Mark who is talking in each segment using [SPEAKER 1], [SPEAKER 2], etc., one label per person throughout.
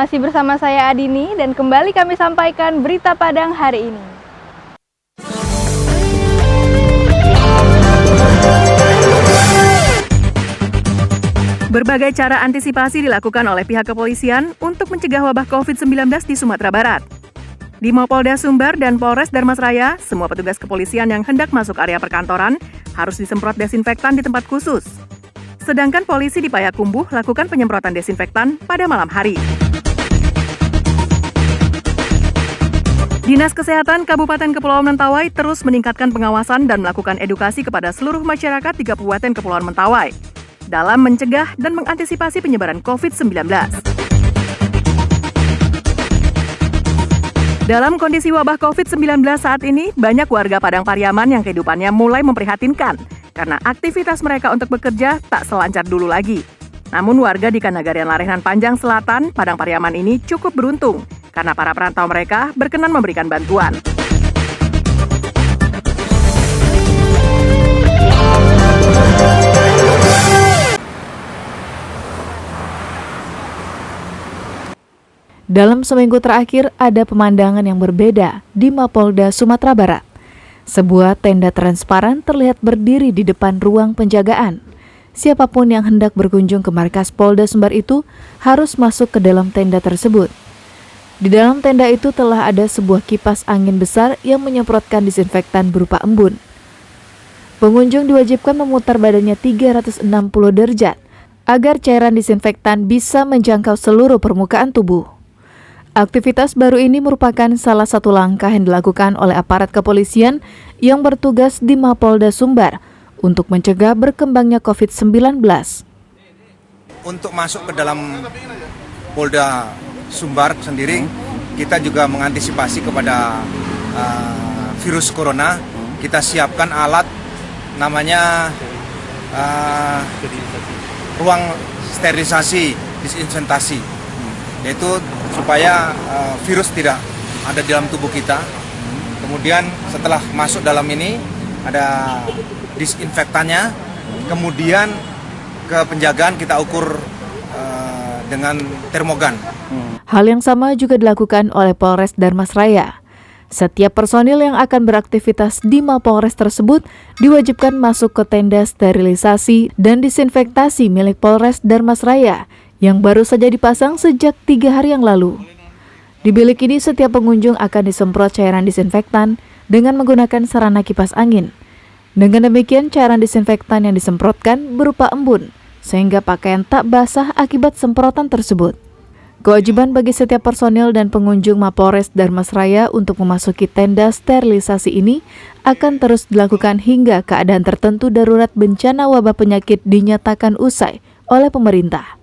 [SPEAKER 1] Masih bersama saya Adini dan kembali kami sampaikan berita Padang hari ini.
[SPEAKER 2] Berbagai cara antisipasi dilakukan oleh pihak kepolisian untuk mencegah wabah COVID-19 di Sumatera Barat. Di Mapolda Sumbar dan Polres Darmasraya, semua petugas kepolisian yang hendak masuk area perkantoran harus disemprot desinfektan di tempat khusus. Sedangkan polisi di Payakumbuh lakukan penyemprotan desinfektan pada malam hari. Dinas Kesehatan Kabupaten Kepulauan Mentawai terus meningkatkan pengawasan dan melakukan edukasi kepada seluruh masyarakat di Kabupaten Kepulauan Mentawai dalam mencegah dan mengantisipasi penyebaran COVID-19. Dalam kondisi wabah COVID-19 saat ini, banyak warga Padang Pariaman yang kehidupannya mulai memprihatinkan karena aktivitas mereka untuk bekerja tak selancar dulu lagi. Namun warga di Kanagarian Larenan Panjang Selatan, Padang Pariaman ini cukup beruntung karena para perantau mereka berkenan memberikan bantuan.
[SPEAKER 3] Dalam seminggu terakhir, ada pemandangan yang berbeda di Mapolda Sumatera Barat. Sebuah tenda transparan terlihat berdiri di depan ruang penjagaan. Siapapun yang hendak berkunjung ke markas Polda Sumbar itu harus masuk ke dalam tenda tersebut. Di dalam tenda itu telah ada sebuah kipas angin besar yang menyemprotkan disinfektan berupa embun. Pengunjung diwajibkan memutar badannya 360 derajat agar cairan disinfektan bisa menjangkau seluruh permukaan tubuh. Aktivitas baru ini merupakan salah satu langkah yang dilakukan oleh aparat kepolisian yang bertugas di Mapolda Sumbar untuk mencegah berkembangnya COVID-19.
[SPEAKER 4] Untuk masuk ke dalam Polda Sumbar sendiri, kita juga mengantisipasi kepada virus corona. Kita siapkan alat namanya ruang sterilisasi, disinfektasi, yaitu supaya virus tidak ada di dalam tubuh kita. Kemudian setelah masuk dalam ini ada disinfektannya, kemudian ke penjagaan kita ukur dengan termogan.
[SPEAKER 3] Hal yang sama juga dilakukan oleh Polres Darmasraya. Setiap personil yang akan beraktivitas di Mapolres tersebut diwajibkan masuk ke tenda sterilisasi dan disinfektasi milik Polres Darmasraya yang baru saja dipasang sejak 3 hari yang lalu. Di bilik ini setiap pengunjung akan disemprot cairan disinfektan dengan menggunakan sarana kipas angin. Dengan demikian cairan disinfektan yang disemprotkan berupa embun, sehingga pakaian tak basah akibat semprotan tersebut. Kewajiban bagi setiap personil dan pengunjung Mapolres Darmasraya untuk memasuki tenda sterilisasi ini akan terus dilakukan hingga keadaan tertentu darurat bencana wabah penyakit dinyatakan usai oleh pemerintah.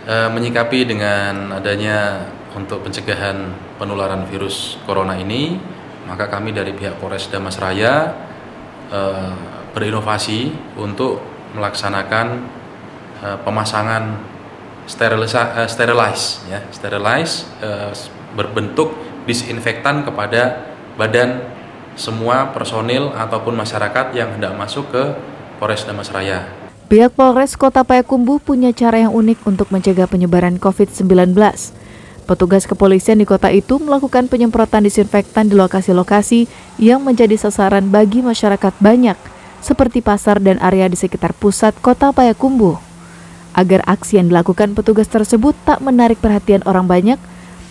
[SPEAKER 5] Menyikapi dengan adanya untuk pencegahan penularan virus corona ini, maka kami dari pihak Polres Darmasraya berinovasi untuk melaksanakan pemasangan sterilize berbentuk disinfektan kepada badan semua personil ataupun masyarakat yang hendak masuk ke Polres Darmasraya.
[SPEAKER 3] Pihak Polres Kota Payakumbuh punya cara yang unik untuk mencegah penyebaran COVID-19. Petugas kepolisian di kota itu melakukan penyemprotan disinfektan di lokasi-lokasi yang menjadi sasaran bagi masyarakat banyak, seperti pasar dan area di sekitar pusat Kota Payakumbuh. Agar aksi yang dilakukan petugas tersebut tak menarik perhatian orang banyak,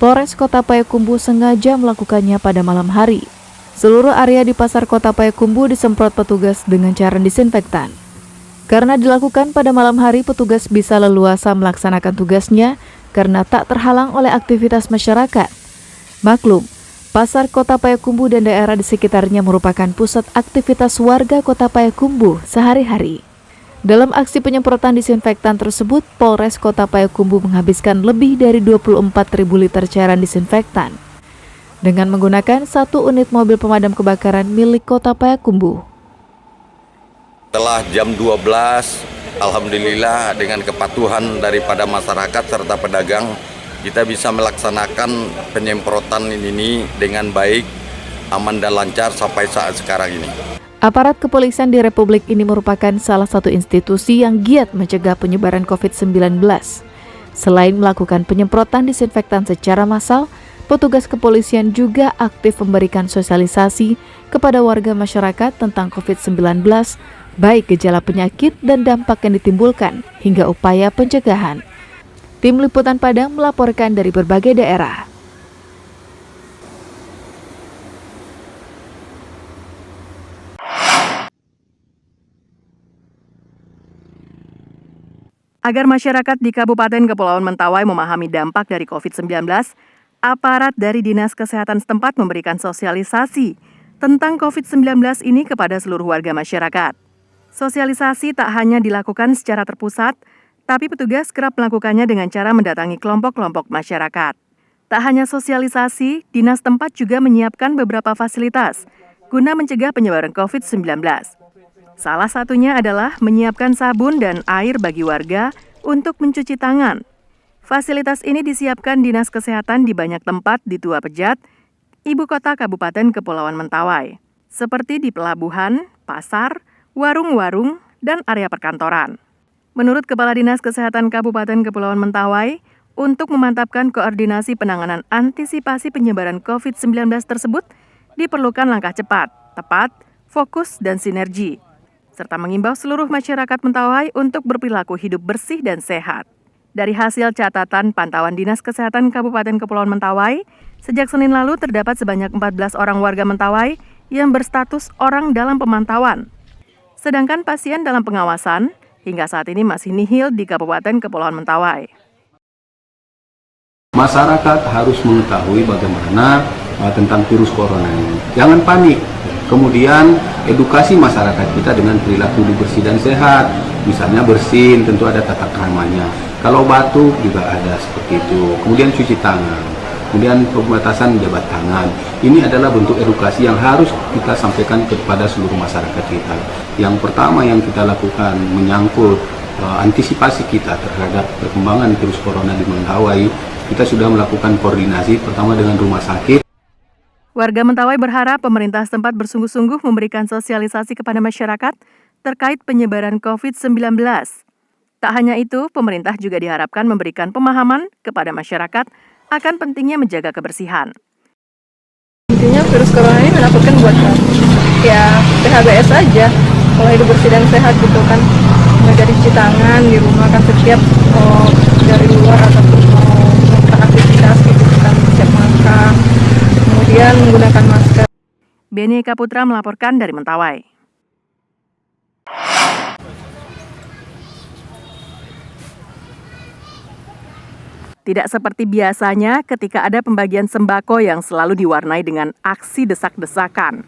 [SPEAKER 3] Polres Kota Payakumbuh sengaja melakukannya pada malam hari. Seluruh area di pasar Kota Payakumbuh disemprot petugas dengan cairan disinfektan. Karena dilakukan pada malam hari, petugas bisa leluasa melaksanakan tugasnya karena tak terhalang oleh aktivitas masyarakat. Maklum, pasar Kota Payakumbuh dan daerah di sekitarnya merupakan pusat aktivitas warga Kota Payakumbuh sehari-hari. Dalam aksi penyemprotan disinfektan tersebut, Polres Kota Payakumbuh menghabiskan lebih dari 24.000 liter cairan disinfektan dengan menggunakan 1 unit mobil pemadam kebakaran milik Kota Payakumbuh.
[SPEAKER 6] Setelah jam 12, alhamdulillah dengan kepatuhan daripada masyarakat serta pedagang, kita bisa melaksanakan penyemprotan ini dengan baik, aman dan lancar sampai saat sekarang ini.
[SPEAKER 3] Aparat kepolisian di Republik ini merupakan salah satu institusi yang giat mencegah penyebaran COVID-19. Selain melakukan penyemprotan disinfektan secara massal, petugas kepolisian juga aktif memberikan sosialisasi kepada warga masyarakat tentang COVID-19, baik gejala penyakit dan dampak yang ditimbulkan hingga upaya pencegahan. Tim Liputan Padang melaporkan dari berbagai daerah.
[SPEAKER 2] Agar masyarakat di Kabupaten Kepulauan Mentawai memahami dampak dari COVID-19, aparat dari Dinas Kesehatan setempat memberikan sosialisasi tentang COVID-19 ini kepada seluruh warga masyarakat. Sosialisasi tak hanya dilakukan secara terpusat, tapi petugas kerap melakukannya dengan cara mendatangi kelompok-kelompok masyarakat. Tak hanya sosialisasi, dinas tempat juga menyiapkan beberapa fasilitas guna mencegah penyebaran COVID-19. Salah satunya adalah menyiapkan sabun dan air bagi warga untuk mencuci tangan. Fasilitas ini disiapkan Dinas Kesehatan di banyak tempat di Tua Pejat, ibu kota Kabupaten Kepulauan Mentawai, seperti di pelabuhan, pasar, warung-warung, dan area perkantoran. Menurut Kepala Dinas Kesehatan Kabupaten Kepulauan Mentawai, untuk memantapkan koordinasi penanganan antisipasi penyebaran COVID-19 tersebut, diperlukan langkah cepat, tepat, fokus, dan sinergi, serta mengimbau seluruh masyarakat Mentawai untuk berperilaku hidup bersih dan sehat. Dari hasil catatan pantauan Dinas Kesehatan Kabupaten Kepulauan Mentawai, sejak Senin lalu terdapat sebanyak 14 orang warga Mentawai yang berstatus orang dalam pemantauan. Sedangkan pasien dalam pengawasan hingga saat ini masih nihil di Kabupaten Kepulauan Mentawai.
[SPEAKER 7] Masyarakat harus mengetahui bagaimana tentang virus corona ini. Jangan panik. Kemudian edukasi masyarakat kita dengan perilaku hidup bersih dan sehat. Misalnya bersin, tentu ada tata kramanya. Kalau batuk juga ada seperti itu. Kemudian cuci tangan. Kemudian pembatasan jabat tangan. Ini adalah bentuk edukasi yang harus kita sampaikan kepada seluruh masyarakat kita. Yang pertama yang kita lakukan menyangkut antisipasi kita terhadap perkembangan virus corona di Mentawai. Kita sudah melakukan koordinasi pertama dengan rumah sakit.
[SPEAKER 2] Warga Mentawai berharap pemerintah setempat bersungguh-sungguh memberikan sosialisasi kepada masyarakat terkait penyebaran COVID-19. Tak hanya itu, pemerintah juga diharapkan memberikan pemahaman kepada masyarakat akan pentingnya menjaga kebersihan.
[SPEAKER 1] Intinya virus corona ini menakutkan buat kami. Ya, PHBS aja. Kalau hidup bersih dan sehat gitu kan. Nggak jadi cuci tangan di rumah kan setiap dari luar ataupun mau melakukan aktivitas gitu kan. Siap makan. Kemudian menggunakan masker.
[SPEAKER 2] Beni Eka Putra melaporkan dari Mentawai. Tidak seperti biasanya ketika ada pembagian sembako yang selalu diwarnai dengan aksi desak-desakan.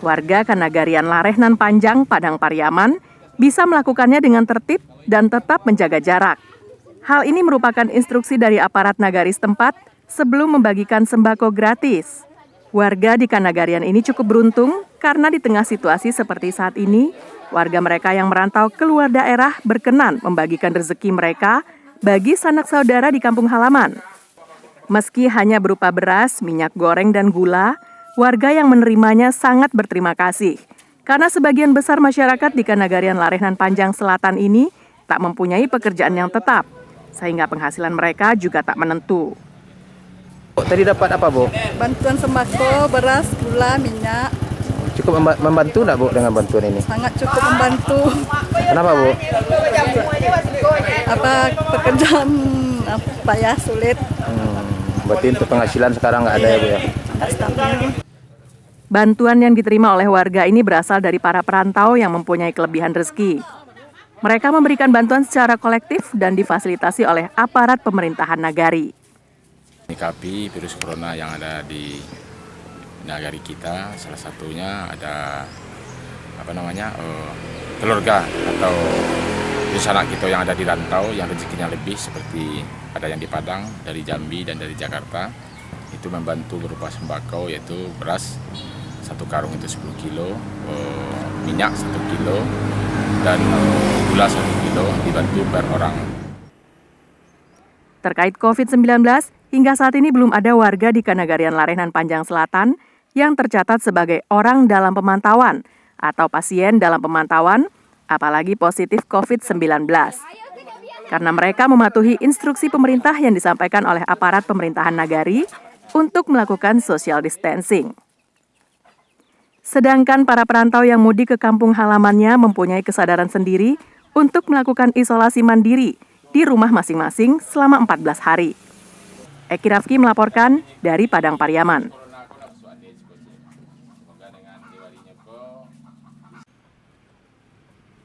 [SPEAKER 2] Warga Kanagarian Larehnan Panjang, Padang Pariaman bisa melakukannya dengan tertib dan tetap menjaga jarak. Hal ini merupakan instruksi dari aparat nagari setempat sebelum membagikan sembako gratis. Warga di Kanagarian ini cukup beruntung karena di tengah situasi seperti saat ini, warga mereka yang merantau keluar daerah berkenan membagikan rezeki mereka bagi sanak saudara di kampung halaman. Meski hanya berupa beras, minyak goreng, dan gula, warga yang menerimanya sangat berterima kasih. Karena sebagian besar masyarakat di Kanagarian Larehnan Panjang Selatan ini tak mempunyai pekerjaan yang tetap, sehingga penghasilan mereka juga tak menentu.
[SPEAKER 8] Tadi dapat apa, Bu?
[SPEAKER 9] Bantuan sembako, beras, gula, minyak.
[SPEAKER 8] Cukup membantu enggak, Bu, dengan bantuan ini?
[SPEAKER 9] Sangat cukup membantu.
[SPEAKER 8] Kenapa, Bu?
[SPEAKER 9] Pekerjaan ya sulit.
[SPEAKER 8] Berarti untuk penghasilan sekarang nggak ada ya, Bu ya?
[SPEAKER 9] Nggak stabil.
[SPEAKER 2] Bantuan yang diterima oleh warga ini berasal dari para perantau yang mempunyai kelebihan rezeki. Mereka memberikan bantuan secara kolektif dan difasilitasi oleh aparat pemerintahan nagari.
[SPEAKER 10] Menyikapi virus corona yang ada di nagari kita, salah satunya ada keluarga atau sanak kita yang ada di rantau yang rezekinya lebih, seperti ada yang di Padang, dari Jambi dan dari Jakarta. Itu membantu berupa sembako, yaitu beras 1 karung itu 10 kilo, minyak 1 kilo, dan gula 1 kilo dibantu per orang.
[SPEAKER 2] Terkait COVID-19, hingga saat ini belum ada warga di Kanagarian Larehnan Panjang Selatan yang tercatat sebagai orang dalam pemantauan atau pasien dalam pemantauan, apalagi positif COVID-19. karena mereka mematuhi instruksi pemerintah yang disampaikan oleh aparat pemerintahan nagari untuk melakukan social distancing. Sedangkan para perantau yang mudik ke kampung halamannya mempunyai kesadaran sendiri untuk melakukan isolasi mandiri di rumah masing-masing selama 14 hari. Eki Rafki melaporkan dari Padang Pariaman.